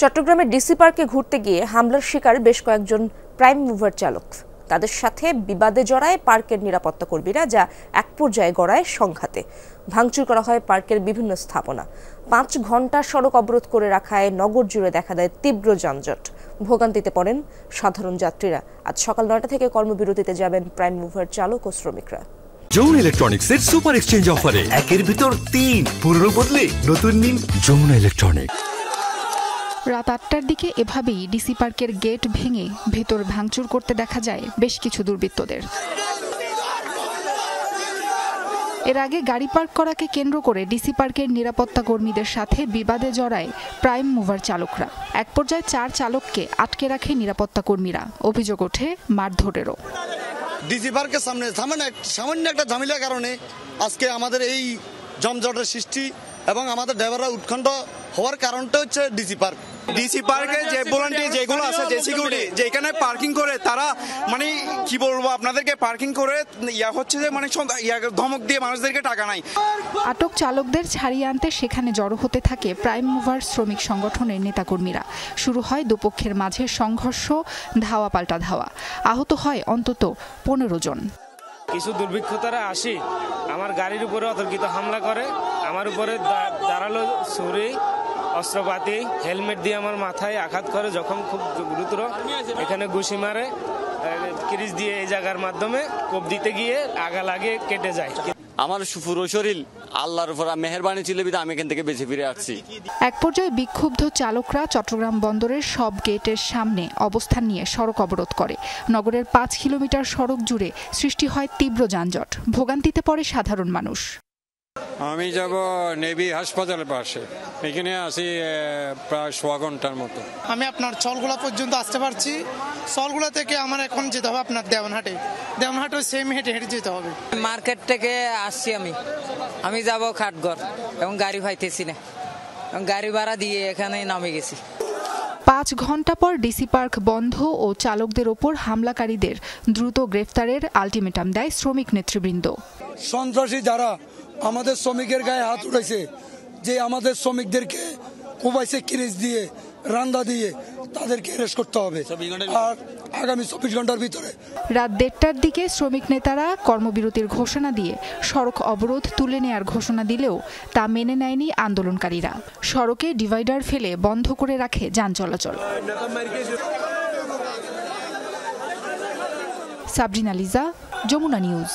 চট্টগ্রামের ডিসি পার্কে ঘুরতে গিয়ে হামলার শিকার বেশ কয়েকজন প্রাইম মুভার চালক। তাদের সাথে বিবাদে জড়ায় পার্কের নিরাপত্তা কর্মীরা, যা এক পর্যায়ে গড়ায় সংঘাতে। ভাঙচুর করা হয় পার্কের বিভিন্ন স্থাপনা। 5 ঘন্টা সড়ক অবরোধ করে রাখায় নগর জুড়ে দেখা দেয় তীব্র যানজট। ভোগান্তিতে পড়েন সাধারণ যাত্রীরা। আজ সকাল 9টা থেকে কর্মবিরতিতে যাবেন প্রাইম মুভার চালক ও শ্রমিকরা। যমুনা ইলেকট্রনিক্সের সুপার এক্সচেঞ্জ অফারে একের ভিতর 3 পুরনো বদলে নতুন নিন। যমুনা ইলেকট্রনিক্স। রাত 8টার দিকে এভাবেই ডিসি পার্কের গেট ভেঙে ভেতর ভাঙচুর করতে দেখা যায় বেশ কিছু দুর্বৃত্তদের। এর আগে গাড়ি পার্ক করাকে কেন্দ্র করে ডিসি পার্কের নিরাপত্তা কর্মীদের সাথে বিবাদে জড়ায় প্রাইম মুভার চালকরা। এক পর্যায়ে 4 চালককে আটকে রাখে নিরাপত্তা কর্মীরা। অভিযোগ ওঠে মারধরেরও। ডিসি পার্কের সামনে সামান্য একটা ঝামেলার কারণে আজকে আমাদের এই জমজটের সৃষ্টি এবং আমাদের ড্রাইভাররা উৎকণ্ঠ হওয়ার কারণটা হচ্ছে ডিসি পার্ক। ডিসি পার্কে যে ভলান্টিয়ার যেগুলো আছে, যে সিকিউরিটি যেখানে পার্কিং করে, তারা মানে কি বলবো আপনাদেরকে, পার্কিং করে হচ্ছে যে মানে ধমক দিয়ে মানুষদেরকে টাকা নাই। আটক চালকদের ছাড়িয়ে আনতে সেখানে জড়ো হতে থাকে প্রাইম মুভার শ্রমিক সংগঠনের নেতাকর্মীরা। শুরু হয় দুপক্ষের মাঝে সংঘর্ষ, ধাওয়া পাল্টা ধাওয়া। আহত হয় অন্তত 15 জন। কিছু দুর্বৃত্তরা আসি আমার গাড়ির উপরে অতর্কিত হামলা করে। আমার উপরে দাঁড়ালো ছুরি, অস্ত্রপাতি, হেলমেট দিয়ে আমার মাথায় আঘাত করে, যখন খুব গুরুতর। এখানে ঘুষি মারে, ক্রিজ দিয়ে এই জায়গার মাধ্যমে কোপ দিতে গিয়ে আগা লাগে কেটে যায়। আমার পুরো শরীর আল্লাহর উপর মেহেরবানি ছিল বিধায় আমি এখান থেকে বেঁচে ফিরে আসছি। এক পর্যায়ে বিক্ষুব্ধ চালকরা চট্টগ্রাম বন্দরের সব গেটের সামনে অবস্থান নিয়ে সড়ক অবরোধ করে। নগরের 5 কিলোমিটার সড়ক জুড়ে সৃষ্টি হয় তীব্র যানজট। ভোগান্তিতে পড়ে সাধারণ মানুষ। আমি যাব নেভি হাসপাতালের পাশে, এখানে আছি প্রায় 1 ঘন্টার মতো। আমি আপনার চলগুলা পর্যন্ত আসতে পারছি। চলগুলা থেকে আমার এখন যেতে হবে আপনার দেওয়ানহাটে সেম হেঁটে যেতে হবে। মার্কেট থেকে আসছি আমি যাব খাটঘর, এবং গাড়ি পাইতেছি না, গাড়ি ভাড়া দিয়ে এখানে নামে গেছি। 5 ঘন্টা পর ডিসি পার্ক বন্ধ ও চালকদের ওপর হামলাকারীদের দ্রুত গ্রেফতারের আলটিমেটাম দেয় শ্রমিক নেতৃবৃন্দ। সন্ত্রাসী যারা আমাদের শ্রমিকের গায়ে হাত উঠাইছে, যে আমাদের শ্রমিকদেরকে কোবাইছে ক্রিজ দিয়ে, রান্দা দিয়ে, তাদেরকে অ্যারেস্ট করতে হবে আর আগামী 24 ঘন্টার ভিতরে। রাত 1টার দিকে শ্রমিক নেতারা কর্মবিরতির ঘোষণা দিয়ে সড়ক অবরোধ তুলে নেয়ার ঘোষণা দিলেও তা মেনে নেয়নি আন্দোলনকারীরা। সড়কে ডিভাইডার ফেলে বন্ধ করে রাখে যান চলাচল। সাবরিনা লিজা, যমুনা নিউজ।